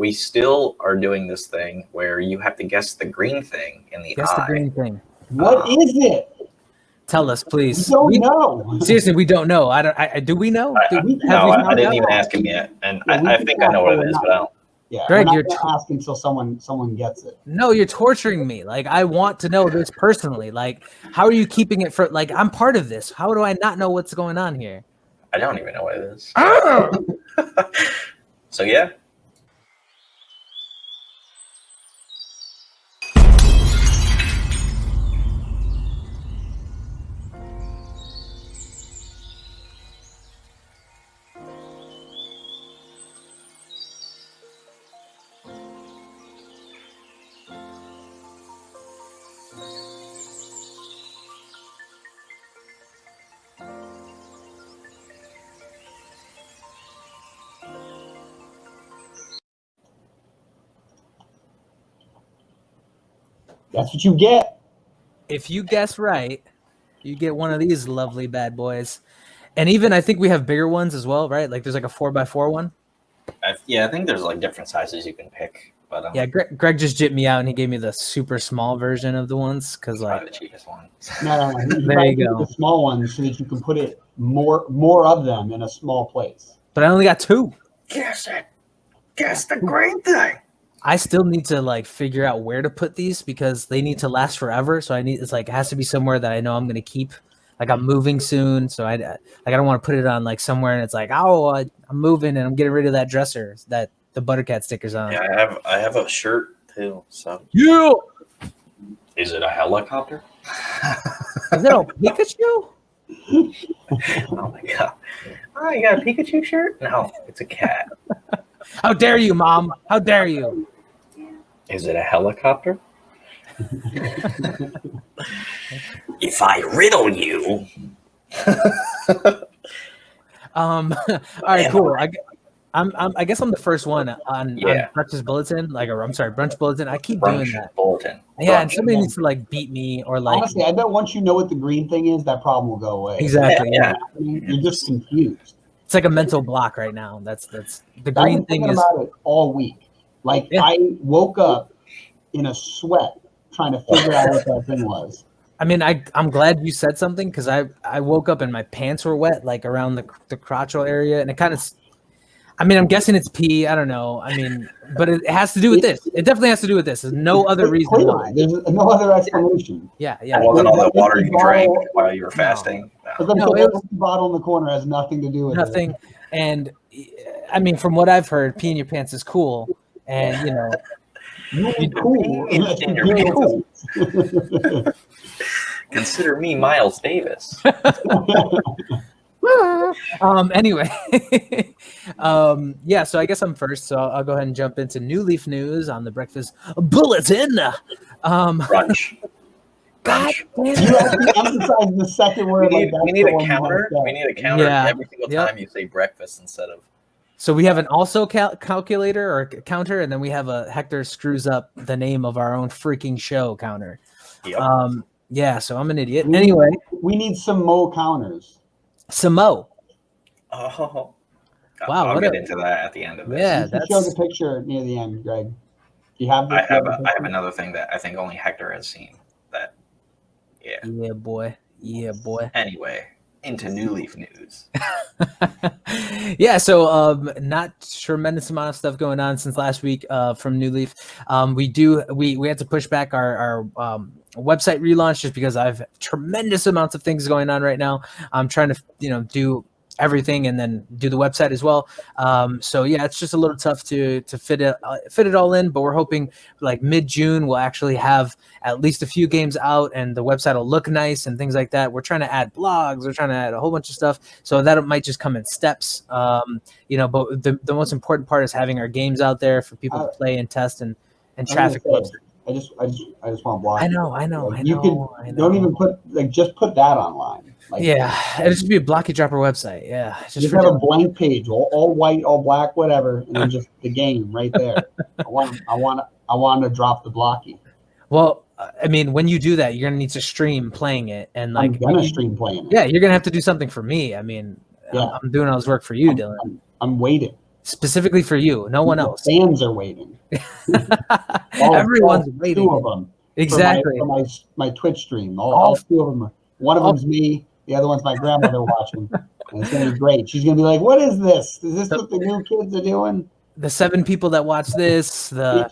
we still are doing this thing where you have to guess the green thing in the eye. Guess the green thing. What is it? Tell us, please. We don't know. Seriously, we don't know. Do we know? I didn't even ask him yet, and I think I know what it is, but I don't. Yeah, Greg, we're not going to ask until someone gets it. No, you're torturing me. Like, I want to know this personally. Like, how are you keeping it for? Like, I'm part of this. How do I not know what's going on here? I don't even know what it is. Oh! So yeah. That's what you get. If you guess right, you get one of these lovely bad boys. And even I think we have bigger ones as well, right? Like there's like a 4x4 one. I think there's like different sizes you can pick. But yeah, Greg just jipped me out and he gave me the super small version of the ones because like the cheapest one. No. There you go. The small ones so that you can put it more of them in a small place. But I only got 2. Guess it. Guess the green thing. I still need to like figure out where to put these because they need to last forever. So it has to be somewhere that I know I'm going to keep. Like I'm moving soon, so I don't want to put it on like somewhere and it's like, oh, I'm moving and I'm getting rid of that dresser that the Buttercat sticker's on. Yeah, I have a shirt too. So yeah. Is it a helicopter? Is it a Pikachu? Oh my god! Oh, you got a Pikachu shirt? No, it's a cat. How dare you, Mom? How dare you? Is it a helicopter? If I riddle you. All right, cool. I guess I'm the first one on Breakfast Bulletin. Brunch Bulletin. I keep doing that. Bulletin. Yeah, and somebody needs to like beat me or like. Honestly, I bet once you know what the green thing is, that problem will go away. Exactly. Yeah. You're just confused. It's like a mental block right now. That's the green thing is. About it all week. Like I woke up in a sweat trying to figure out what that thing was. I mean, I'm glad you said something because I woke up and my pants were wet, like around the crotchal area, and it kind of. I mean, I'm guessing it's pee. I don't know. I mean, but it has to do with this. It definitely has to do with this. There's no other reason why. There's no other explanation. Yeah. It wasn't all that water you drank while you were fasting. No, the bottle in the corner has nothing to do with nothing. it. And I mean, from what I've heard, peeing your pants is cool, and you know, cool. In your pants. Consider me Miles Davis. Anyway, so I guess I'm first, so I'll go ahead and jump into New Leaf news on the Breakfast Bulletin. Brunch. God damn You emphasize the second word. We need a counter. We need a counter every single time you say breakfast instead of. So we have an also calculator or counter, and then we have a Hector screws up the name of our own freaking show counter. Yep. So I'm an idiot. Anyway, we need some Mo counters. Samo. Oh. Wow. I'll get into that at the end of this. Yeah, that's. Show the picture near the end, Greg. Do you have? I have another thing that I think only Hector has seen. That. Yeah. Yeah, boy. Anyway, into New Leaf news. So not tremendous amount of stuff going on since last week from New Leaf. We had to push back our website relaunch just because I have tremendous amounts of things going on right now. I'm trying to do everything and then do the website as well. It's just a little tough to fit it all in, but we're hoping like mid-June we'll actually have at least a few games out and the website will look nice and things like that. We're trying to add blogs, we're trying to add a whole bunch of stuff, so that might just come in steps. But the most important part is having our games out there for people to play and test and traffic. I just want to block. I know. Don't even just put that online. It'll just be a blocky dropper website. Yeah, just have a blank page, all white, all black, whatever, and then just the game right there. I want to drop the blocky. Well, I mean, when you do that, you're gonna need to stream playing it, and I'm gonna stream playing it. Yeah, you're gonna have to do something for me. I mean, I'm doing all this work for you, Dylan. I'm waiting. specifically for you, no one else. Fans are waiting. Everyone's waiting. 2 of them. Exactly. For my Twitch stream. All 2 of them. One of them's me. The other one's my grandmother watching. And it's going to be great. She's going to be like, what is this? Is this what the new kids are doing? The 7 people that watch this, the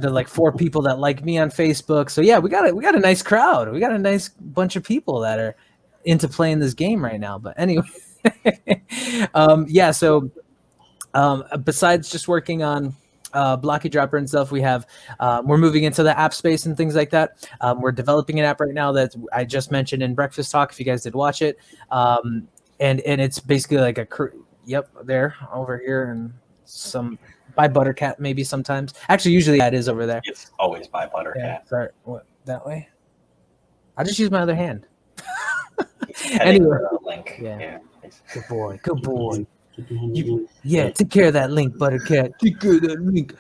like 4 people that like me on Facebook. So yeah, we got a nice crowd. We got a nice bunch of people that are into playing this game right now. But anyway, So besides just working on Blocky Dropper and stuff, we have we're moving into the app space and things like that. We're developing an app right now that I just mentioned in Breakfast Talk, if you guys did watch it, and it's basically like there over here and some by Buttercat maybe sometimes. Actually, usually that is over there. It's always by Buttercat. Yeah, sorry, what, that way? I just use my other hand. Anyway, link. Yeah. Good boy. Take care of that link, Buttercat. Take care of that link.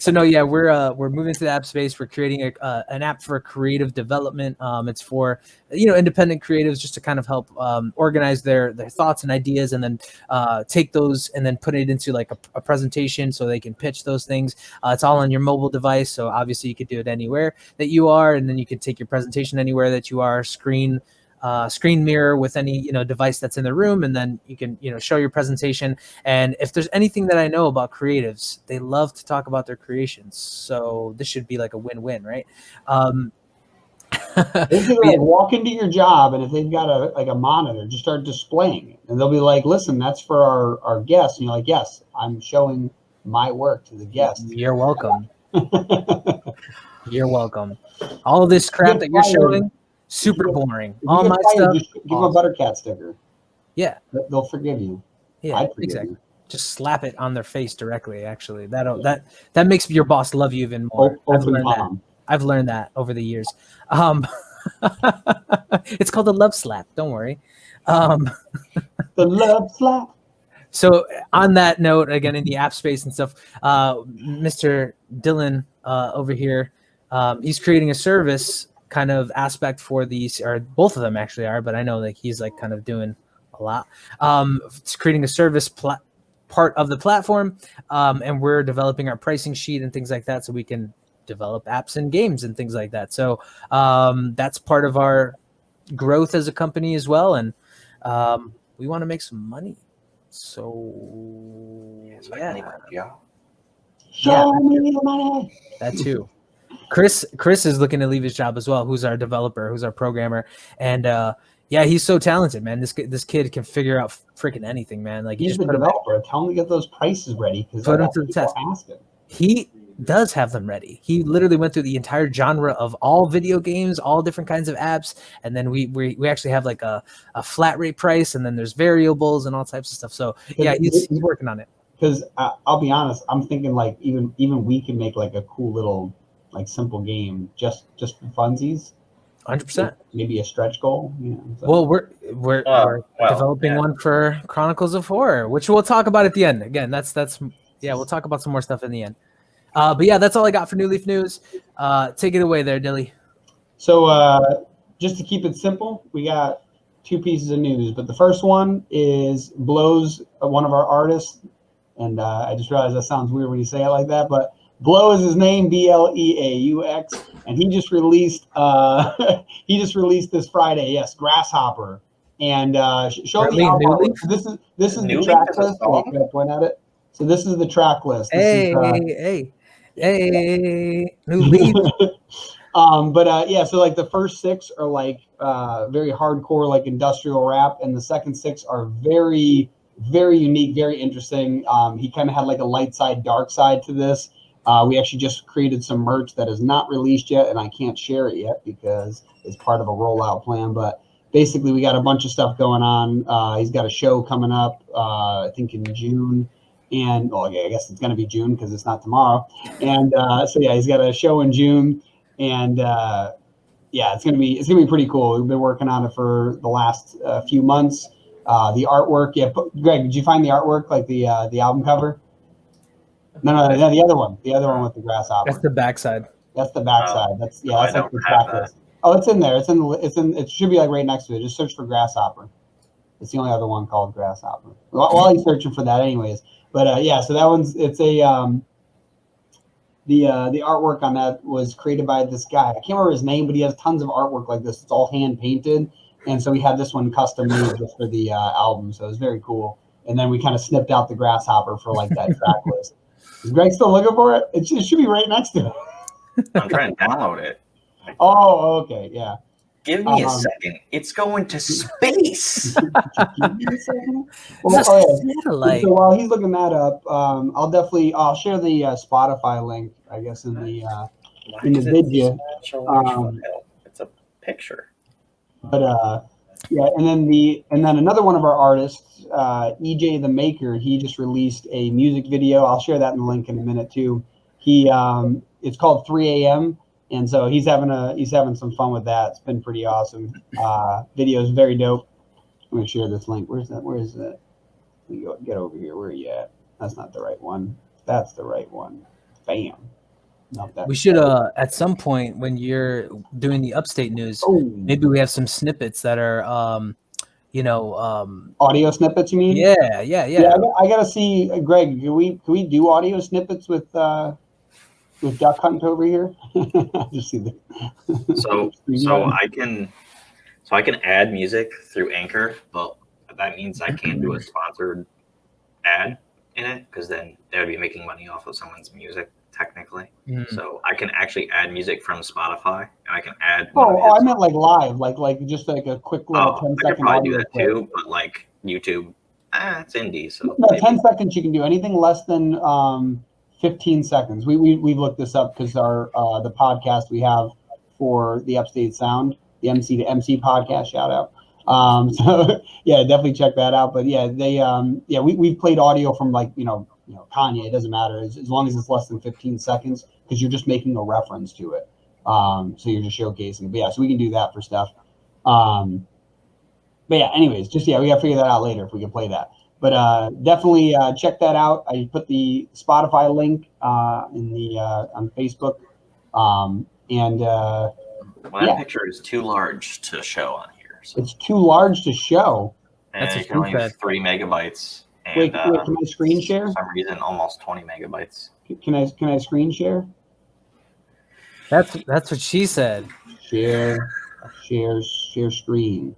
So no, we're moving to the app space. We're creating an app for creative development. It's for independent creatives, just to kind of help organize their thoughts and ideas, and then take those and then put it into like a presentation so they can pitch those things. It's all on your mobile device, so obviously you could do it anywhere that you are, and then you can take your presentation anywhere that you are. Screen mirror with any device that's in the room, and then you can show your presentation. And if there's anything that I know about creatives, they love to talk about their creations, so this should be like a win-win, right? They could like walk into your job, and if they've got a monitor, just start displaying it, and they'll be like, listen, that's for our guests, and you're like, yes, I'm showing my work to the guests. You're welcome. You're welcome. All of this crap that you're showing, super boring. All my stuff. Just give them a Buttercat sticker. Yeah, they'll forgive you. Yeah, exactly. Just slap it on their face directly. Actually, that makes your boss love you even more. I've learned that over the years. It's called a love slap. Don't worry. The love slap. So on that note, again, in the app space and stuff, Mr. Dylan over here, he's creating a service kind of aspect for these, or both of them actually are, but I know like he's like kind of doing a lot. It's creating a service part of the platform, and we're developing our pricing sheet and things like that, so we can develop apps and games and things like that. So that's part of our growth as a company as well, and we want to make some money. So show me the money. That too. Chris is looking to leave his job as well, who's our developer, who's our programmer. And he's so talented, man. This kid can figure out freaking anything, man. Like, he's the developer. Tell him to get those prices ready, because put him to the test. He does have them ready. He literally went through the entire genre of all video games, all different kinds of apps, and then we actually have like a flat rate price, and then there's variables and all types of stuff. So yeah, he's working on it. Because I'll be honest, I'm thinking like even we can make like a cool little like simple game just for funsies. 100%. Maybe a stretch goal. So. Well, we're developing one for Chronicles of Horror, which we'll talk about at the end. Again, that's we'll talk about some more stuff in the end. But yeah, that's all I got for New Leaf News. Take it away there, Dilly. So just to keep it simple, we got 2 pieces of news, but the first one is Blow's one of our artists, and I just realized that sounds weird when you say it like that, but Blow is his name, Bleaux, and he just released this Friday. Yes, Grasshopper, and show me how this is the track list. Can I point at it? So this is the track list. Hey, New Leaf. So like the first 6 are like very hardcore, like industrial rap, and the second 6 are very, very unique, very interesting. He kind of had like a light side, dark side to this. We actually just created some merch that is not released yet, and I can't share it yet because it's part of a rollout plan. But basically, we got a bunch of stuff going on. He's got a show coming up, I think in June. And I guess it's going to be June because it's not tomorrow. And he's got a show in June, and it's going to be pretty cool. We've been working on it for the last few months. The artwork, Greg, did you find the artwork, like the album cover? No, the other one with the grasshopper. That's the backside. That's the backside. That's like the track list. Oh, it's in there. It should be like right next to it. Just search for Grasshopper. It's the only other one called Grasshopper. While he's searching for that, anyways. But yeah, so that one's it's a the artwork on that was created by this guy. I can't remember his name, but he has tons of artwork like this. It's all hand painted, and so we had this one custom made just for the album. So it was very cool. And then we kind of snipped out the grasshopper for like that track list. Is Greg still looking for it? It should be right next to it. I'm trying to download it. Oh, okay, yeah. Give me a second. It's going to space. Well, so while he's looking that up, I'll share the Spotify link, I guess, in the video. It's a picture. But yeah, and then another one of our artists, EJ the Maker, he just released a music video. I'll share that in the link in a minute too. It's called 3 a.m. And so he's having some fun with that. It's been pretty awesome. Video is very dope. I'm gonna share this link. Where's that? Where is that? Let me get over here. Where are you at? That's not the right one. That's the right one. Bam. We should at some point when you're doing the upstate news, maybe we have some snippets that are audio snippets. You mean? Yeah. I gotta see, Greg. Can we do audio snippets with Duck Hunt over here? Just see the so I can add music through Anchor, but that means I can't do a sponsored ad in it because then they would be making money off of someone's music technically. So I can actually add music from Spotify, and I can add. I meant like live, like just like a quick little 10-second. I could probably do that too, but like YouTube, it's indie, so no, 10 seconds you can do anything less than 15 seconds. We've looked this up because our the podcast we have for the Upstate Sound, the MC to MC podcast, shout out. So yeah, definitely check that out. But yeah, we've played audio from like Kanye. It doesn't matter as long as it's less than 15 seconds because you're just making a reference to it. So you're just showcasing it. But yeah, so we can do that for stuff. But yeah, anyways, we gotta figure that out later if we can play that. But definitely check that out. I put the Spotify link in the on Facebook. That picture is too large to show on here. So. It's too large to show. And it can only have 3 megabytes. And, wait, can I screen share? For some reason, almost 20 megabytes. Can I screen share? That's what she said. Share screen.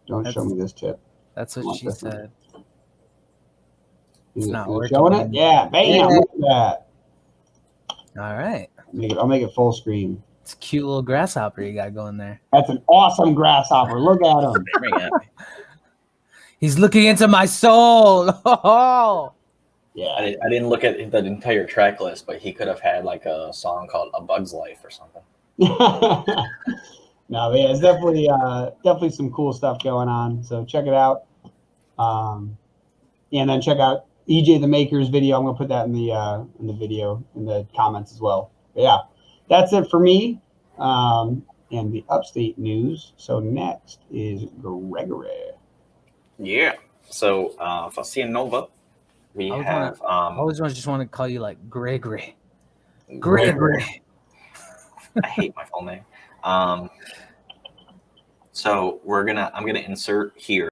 Don't show me this tip. That's what she said. It's not working. Showing it? Yeah, bam! Look at that. All right. I'll make it full screen. It's a cute little grasshopper you got going there. That's an awesome grasshopper. Look at him. He's looking into my soul. Oh. Yeah, I didn't look at the entire track list, but he could have had like a song called "A Bug's Life" or something. No, yeah, it's definitely some cool stuff going on. So check it out. And then check out EJ the Maker's video. I'm gonna put that in the video in the comments as well. But yeah, that's it for me. And the upstate news. So next is Gregory. Yeah. So for Cianova, we have. I always just want to call you like Gregory. Gregory. I hate my full name. So I'm gonna insert here.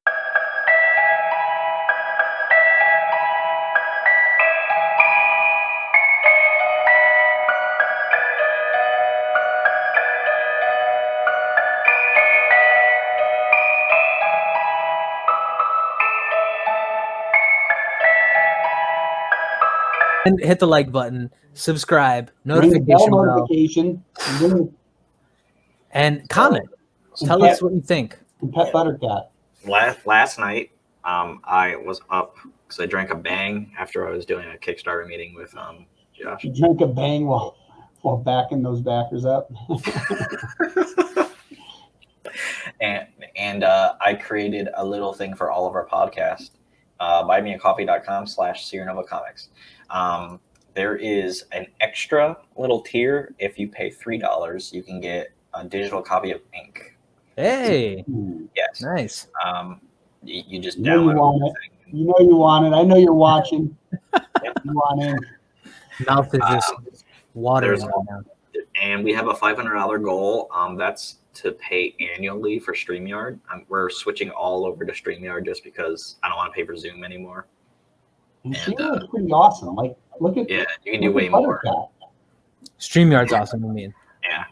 And hit the like button, subscribe, notification bell, and comment. Tell us what you think. And Pet Buttercat. Last night, I was up because I drank a bang after I was doing a Kickstarter meeting with Josh. You drank a bang while backing those backers up. and I created a little thing for all of our podcasts. buymeacoffee.com/Sierra Comics. There is an extra little tier. If you pay $3, you can get a digital copy of Ink. Hey, yes, nice. You just download it. You know you want it. I know you're watching. You want Ink. Mouth is just watering right now. And we have a $500 goal. That's to pay annually for StreamYard. We're switching all over to StreamYard just because I don't want to pay for Zoom anymore. And StreamYard's pretty awesome. Like, look at you can do way more. StreamYard's awesome. I mean, yeah.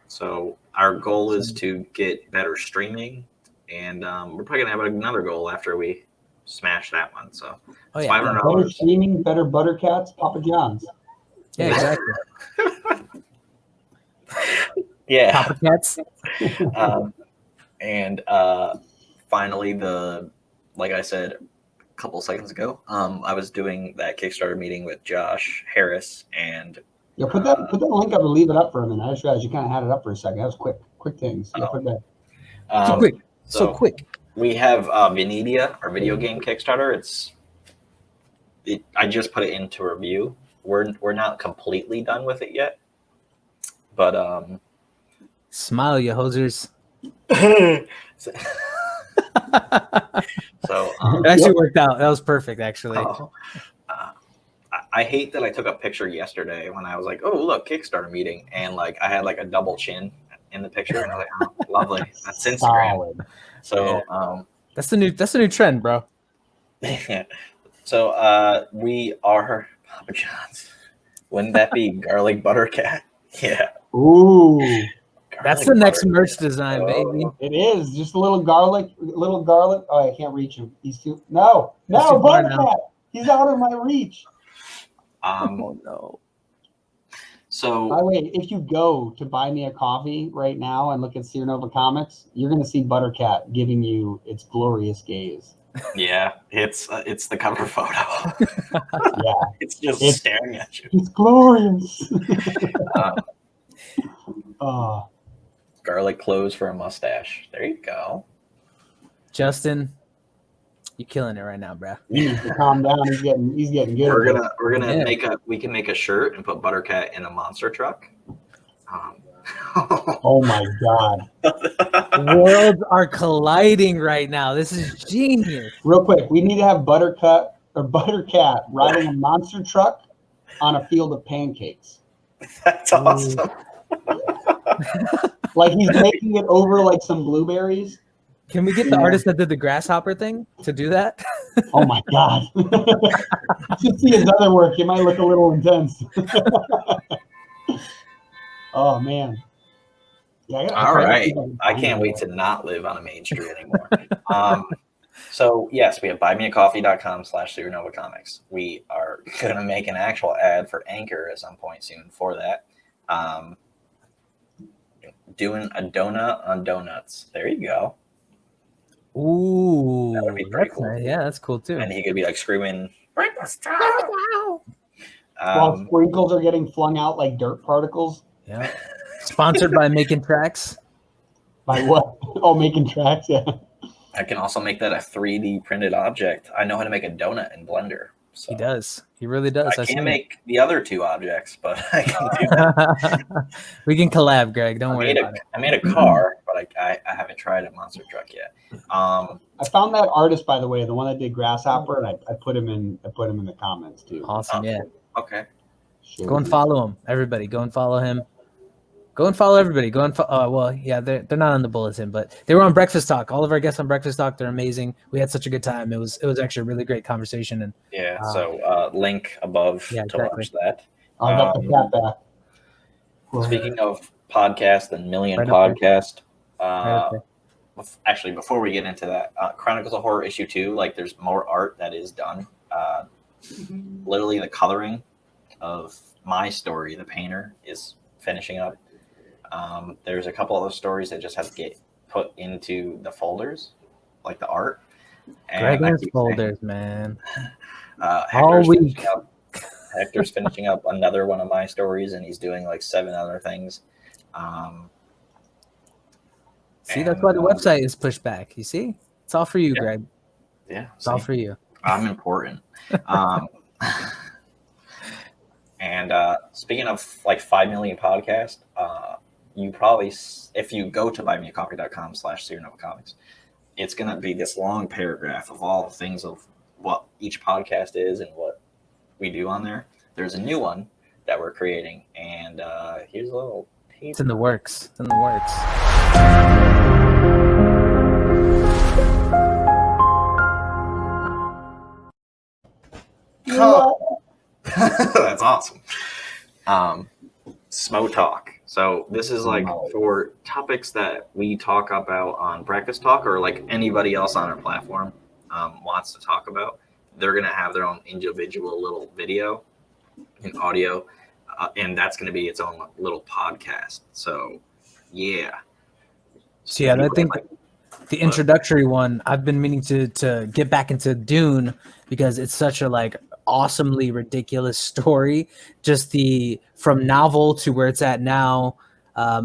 So our goal is to get better streaming, and we're probably gonna have another goal after we smash that one. So it's $500. Better streaming, better Buttercats, Papa John's. Yeah, exactly. Yeah. Papa Cats. And finally, like I said a couple seconds ago, I was doing that Kickstarter meeting with Josh Harris, and put that link up and leave it up for a minute. I just realized you kind of had it up for a second. That was quick things. Yeah, put that. So quick. We have Vanidia, our video game Kickstarter. I just put it into review. We're not completely done with it yet, but smile, you hosers. So it actually worked out. That was perfect, actually. I hate that I took a picture yesterday when I was like, "Oh, look, Kickstarter meeting," and like I had like a double chin in the picture, and I was like, "Oh, lovely, that's Instagram." So that's the new trend, bro. So we are Papa John's. Wouldn't that be garlic butter cat? Yeah. Ooh. That's the next merch design, baby. It is just a little garlic. Oh, I can't reach him. He's too. No, Buttercat. He's out of my reach. Oh no. So by the way, if you go to buy me a coffee right now and look at Sierra Nova Comics, you're going to see Buttercat giving you its glorious gaze. Yeah, it's the cover photo. Yeah, it's just staring at you. It's glorious. Garlic cloves for a mustache. There you go. Justin, you're killing it right now, bro. He needs to calm down. He's getting good. We're gonna make a shirt and put Buttercat in a monster truck. Oh my God. Worlds are colliding right now. This is genius. Real quick, we need to have Buttercat riding a monster truck on a field of pancakes. That's awesome. Like he's making it over like some blueberries. Can we get the artist that did the grasshopper thing to do that? Oh my God. You see his other work. It might look a little intense. Oh man. Yeah, all right. I can't wait to not live on a main street anymore. So yes, we have buymeacoffee.com/SuperNovaComics. We are going to make an actual ad for Anchor at some point soon for that. Doing a donut on donuts. There you go. Ooh, that would be pretty cool. Nice. Yeah, that's cool too. And he could be like screaming, while sprinkles are getting flung out like dirt particles. Yeah. Sponsored by Making Tracks. By what? Oh, Making Tracks, yeah. I can also make that a 3D printed object. I know how to make a donut in Blender. So. He does. He really does. I can't make the other two objects, but I can do that. We can collab, Greg. Don't worry about it. I made a car, but I haven't tried a monster truck yet. I found that artist, by the way, the one that did Grasshopper, and I put him in the comments too. Awesome, yeah. Okay. Go and follow him, everybody. Go and follow him. Go and follow everybody. Go and well, yeah, they're not on the bulletin, but they were on Breakfast Talk. All of our guests on Breakfast Talk, they're amazing. We had such a good time. It was actually a really great conversation. And so link above to watch that. I'll got the cat back. Speaking of podcast and Million Podcast, actually before we get into that, Chronicles of Horror issue 2, like there's more art that is done. Literally the coloring of my story, the painter, is finishing up. There's a couple other stories that just have to get put into the folders, like the art. And Greg's folders, man. Hector's finishing up another one of my stories, and he's doing like 7 other things. See, that's why the website is pushed back. You see? It's all for you, Greg. Yeah. It's all for you. I'm important. And speaking of like 5 million podcasts, you probably, if you go to buymeacoffee.com/SuperNovaComics, it's going to be this long paragraph of all the things of what each podcast is and what we do on there. There's a new one that we're creating, and here's a little It's in the works. It's in the works. That's awesome. Smo Talk. So this is like for topics that we talk about on Practice Talk, or like anybody else on our platform wants to talk about. They're gonna have their own individual little video and audio, and that's gonna be its own little podcast. So yeah. So yeah, I think the introductory one, I've been meaning to get back into Dune because it's such a like awesomely ridiculous story. Just the from novel to where it's at now.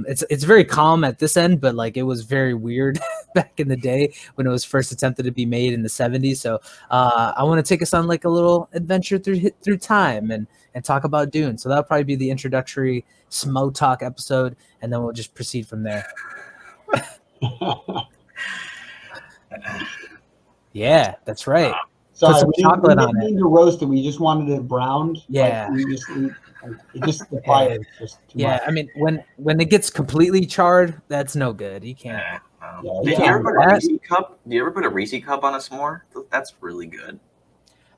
It's very calm at this end, but like it was very weird back in the day when it was first attempted to be made in the 70s. So I want to take us on like a little adventure through time and talk about Dune. So that'll probably be the introductory Smo Talk episode, and then we'll just proceed from there. Yeah, that's right. Sorry, Put some chocolate on it. Need to roast it. We just wanted it browned. Yeah. Like, the fire is just too much. I mean, when it gets completely charred, that's no good. You can't. Do you ever put a Reese cup? Do you ever put a Reese cup on a s'more? That's really good.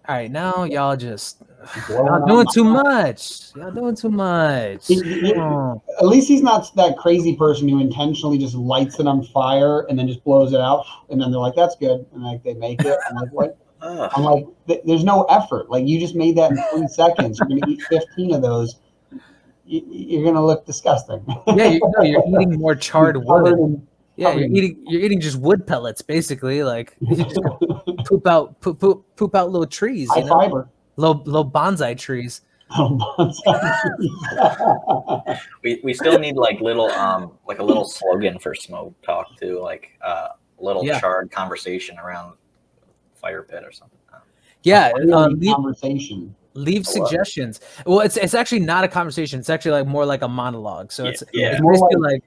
All right, now y'all doing too much. Y'all doing too much. At least he's not that crazy person who intentionally just lights it on fire and then just blows it out, and then they're like, "That's good," and like they make it. I'm like, "What?" I'm like, "There's no effort. Like you just made that in 3 seconds. You're gonna eat 15 of those. You're gonna look disgusting." Yeah, you're eating more charred wood. Yeah, you're eating just wood pellets, basically. Like you just poop out little trees. High fiber. Low bonsai trees. We still need like little like a little slogan for Smo Talk too, like a little charred conversation around fire pit or something. Yeah, conversation. Leave suggestions. Well, it's actually not a conversation. It's actually like more like a monologue. So it's basically like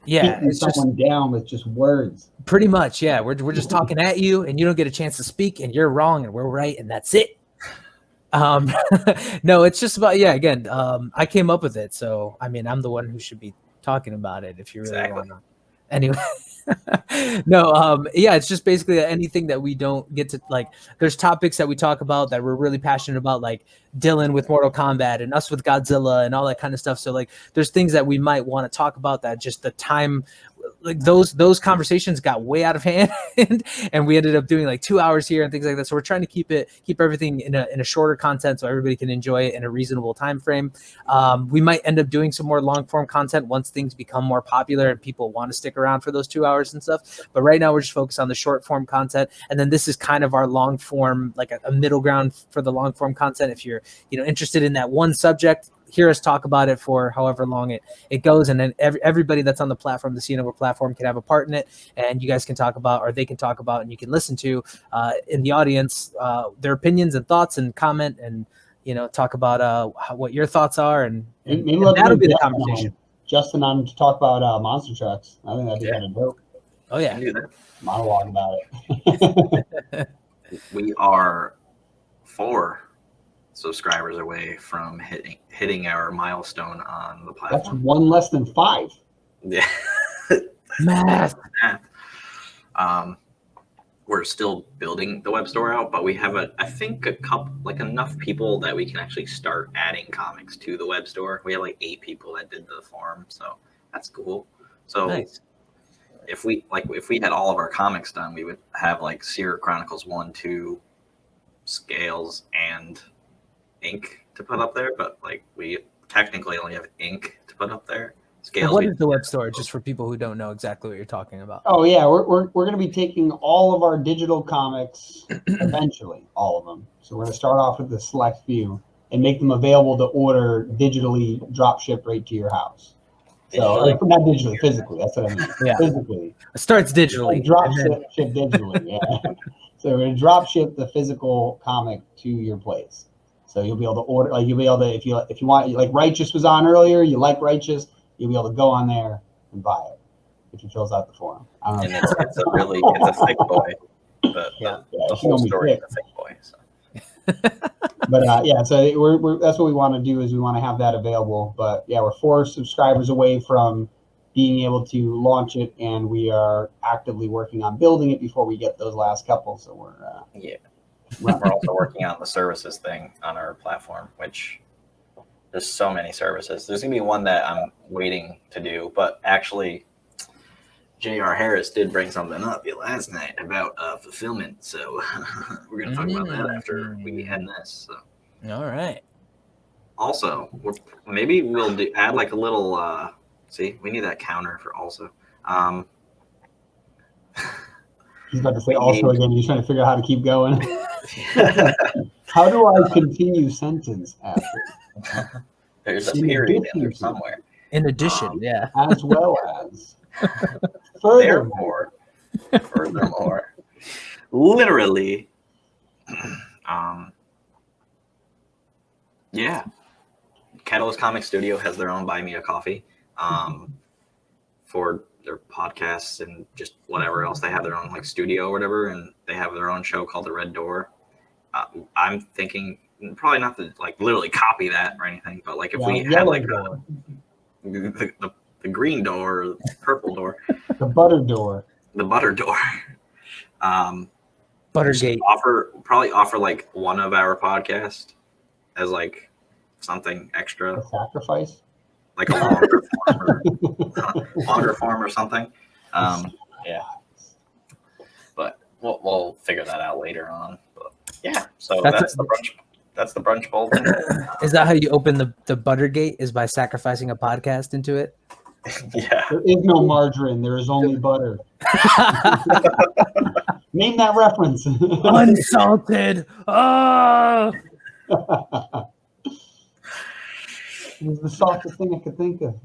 it's someone down with just words. Pretty much, yeah. We're just talking at you, and you don't get a chance to speak, and you're wrong, and we're right, and that's it. No, it's just about again, I came up with it, so I mean, I'm the one who should be talking about it if you really want to. Anyway. No, it's just basically anything that we don't get to, like, there's topics that we talk about that we're really passionate about, like Dylan with Mortal Kombat and us with Godzilla and all that kind of stuff. So like there's things that we might want to talk about that just the time, like those conversations got way out of hand and we ended up doing like 2 hours here and things like that. So we're trying to keep everything in a shorter content so everybody can enjoy it in a reasonable time frame. We might end up doing some more long form content once things become more popular and people want to stick around for those 2 hours and stuff. But right now we're just focused on the short form content. And then this is kind of our long form, like a middle ground for the long form content. If you're, interested in that one subject, hear us talk about it for however long it goes, and then everybody that's on the platform, the CNO platform, can have a part in it, and you guys can talk about, or they can talk about, and you can listen to in the audience their opinions and thoughts and comment, and talk about what your thoughts are, and that'll be the conversation. Justin on to talk about monster trucks. I think that'd be kind of dope. Oh yeah, monologue about it. We are 4 subscribers away from hitting our milestone on the platform. That's one less than 5. Yeah. Math. We're still building the web store out, but we have I think a couple, like enough people that we can actually start adding comics to the web store. We have like 8 people that did the form, so that's cool. So nice. If we had all of our comics done, we would have like Sierra Chronicles 1, 2 scales and ink to put up there, but like we technically only have ink to put up there. Scales. What is the web store, just for people who don't know exactly what you're talking about? Oh yeah, we're going to be taking all of our digital comics eventually, all of them. So we're going to start off with the select few and make them available to order digitally, drop ship right to your house. So not digitally, physically. That's what I mean. Yeah. Physically. It starts digitally. Like drop ship digitally. Yeah. So we're going to drop ship the physical comic to your place. So you'll be able to order, like you'll be able to, if you want, like Righteous was on earlier, you like Righteous, you'll be able to go on there and buy it if you fills out the form. And it's a thick boy. The whole story is a thick boy. So. But yeah, so we're that's what we want to do is we want to have that available. But yeah, we're 4 subscribers away from being able to launch it, and we are actively working on building it before we get those last couple. So we're we're also working on the services thing on our platform, which there's so many services. There's gonna be one that I'm waiting to do, but actually J.R. Harris did bring something up last night about fulfillment, so we're gonna talk about that after we end this. So. All right. Also, maybe we'll add like a little. See, we need that counter for also. He's about to say also again. He's trying to figure out how to keep going. How do I continue sentence after? There's a period in there somewhere. In addition, yeah. As well as. Furthermore, literally, yeah. Catalyst Comic Studio has their own Buy Me a Coffee for their podcasts and just whatever else. They have their own like studio or whatever, and they have their own show called The Red Door. I'm thinking probably not to like literally copy that or anything, but like if we had like the green door, or the purple door, the butter door, Buttergate. Probably offer like one of our podcasts as like something extra, a sacrifice, like a longer form or something. Yeah, but we'll figure that out later on. But yeah, so that's the brunch. That's the brunch bulletin. Is that how you open the Buttergate? Is by sacrificing a podcast into it? Yeah. There is no margarine. There is only butter. Name that reference. Unsalted. Oh. It was the softest thing I could think of.